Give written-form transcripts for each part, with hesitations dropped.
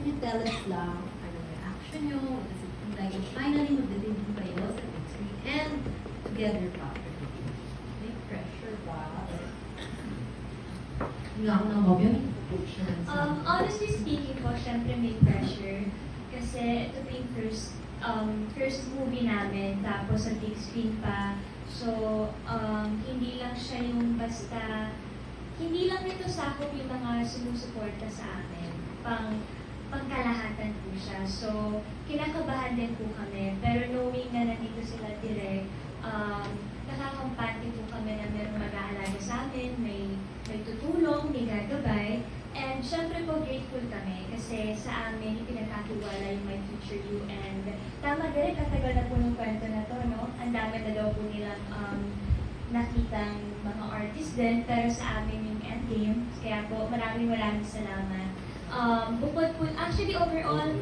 can you tell us lang, ano yung reaction nyo? Does it feel like finally magdadebut kayo sa big screen and together pa? May pressure ba? Nga ako ng mobile, Honestly speaking po, syempre may pressure. Kasi ito po yung first movie namin, tapos sa big screen pa. So, hindi lang siya yung basta, hindi lang ito sakop yung mga sumusuporta sa amin. Pangkalahatan po siya. So, kinakabahan din po kami. Pero knowing na nandito sila direct, nakakampante po kami na mayroong mag-aalaga sa amin, may tutulong, may gagabay. And syempre po grateful kami kasi sa amin pinagkatiwala yung My Future You, and tama direct, katagal na po ng kwento na to, no? Ang dami na daw po nilang nakitang mga artist din, pero sa amin yung endgame. Kaya po maraming salamat. Bukod po, actually overall,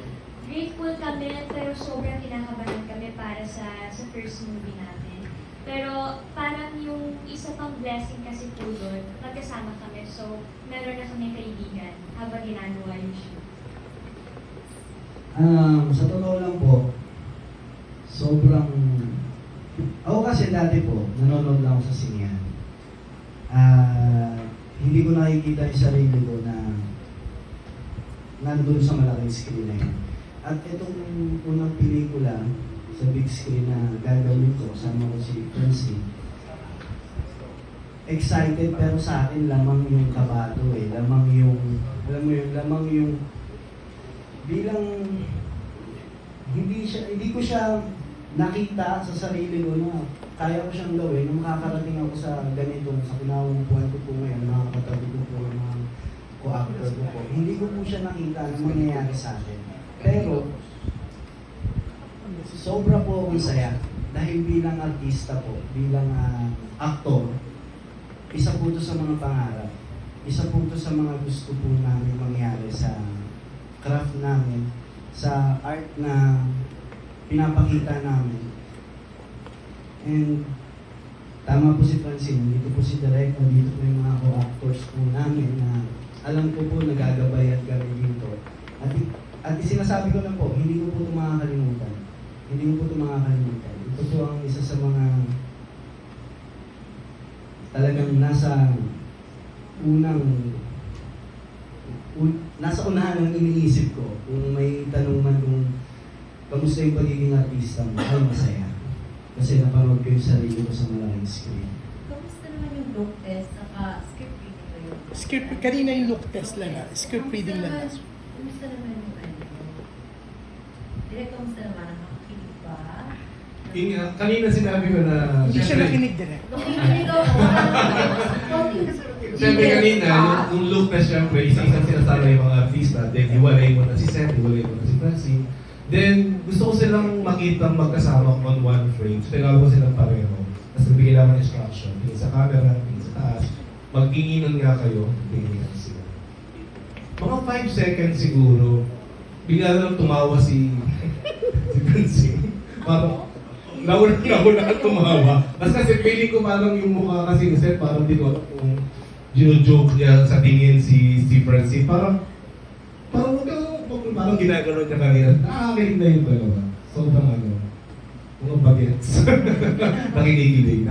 grateful kami, pero sobrang kinakabahan kami para sa first movie natin. Pero parang yung isa pang blessing kasi po doon, magkasama kami. So, meron na kami kaibigan habang ginagawa yung shoot. Sa totoo lang po, sobrang... Ako kasi dati po, nanonood lang ako sa sinihan. Hindi ko nakikita yung sarili ko na nandun sa malaking screen na yun. At itong unang pelikula sa big screen na gagawin ko, sama ko si Francine, excited, pero sa akin lamang yung kabado lamang yung, alam mo yun, lamang yung bilang hindi ko siya nakita sa sarili ko na kaya ko siyang gawin nung makakarating ako sa ganito, sa pinawang ko po ngayon, mga katabi ko po, mga co-actor ko po. Hindi ko po siya nakita na mangyayari sa akin. Pero sobra po akong saya dahil bilang artista po, bilang aktor, isa po ito sa mga pangarap. Isa po ito sa mga gusto po namin mangyari sa craft namin, sa art na pinapakita namin. And tama po si Francine, dito po si Direk, dito po yung mga co-actors po namin na alam ko po nagagabayan kami dito. At sinasabi ko na po, hindi ko po ito makakalimutan. Hindi ko po ito makakalimutan. Ito po ang isa sa mga talagang nasa unahan ng iniisip ko. Kung may tanong man kung kamusta yung pagiging artista mo, ay masaya. Kasi napanood ko yung sarili ko sa malaking screen. Kamusta naman yung look test saka script reading kayo? Kanina yung look test lang script reading lang. Kamusta naman yung Direk, kamusta naman? Nakakilig ba? Kanina sinabi ko na... Hindi siya nakinig direct. Nakikinig ako. Siyempre kanina, yung look na siyempre, isang sinasama yung mga artista, then iwalay mo na si Seth, iwalay mo na si Francine. Then, gusto ko silang makitang magkasama on one frame. So, tinawag ko silang pareho. Tapos nagbigay lang ng instruction. Tingin sa camera, tingin sa taas. Magtinginan nga kayo, tingin sila. Mga 5 seconds siguro, bigla na lang tumawa si Francine. Parang, nawala tumawa. Mas kasi feeling ko parang yung mukha kasi ni Seth, parang di ko kung gino-joke niya sa tingin si Francine. Parang ginagano niya kanina. Nakakakilig na yung dalawa. Sobrang mga bagets. Nakikilig.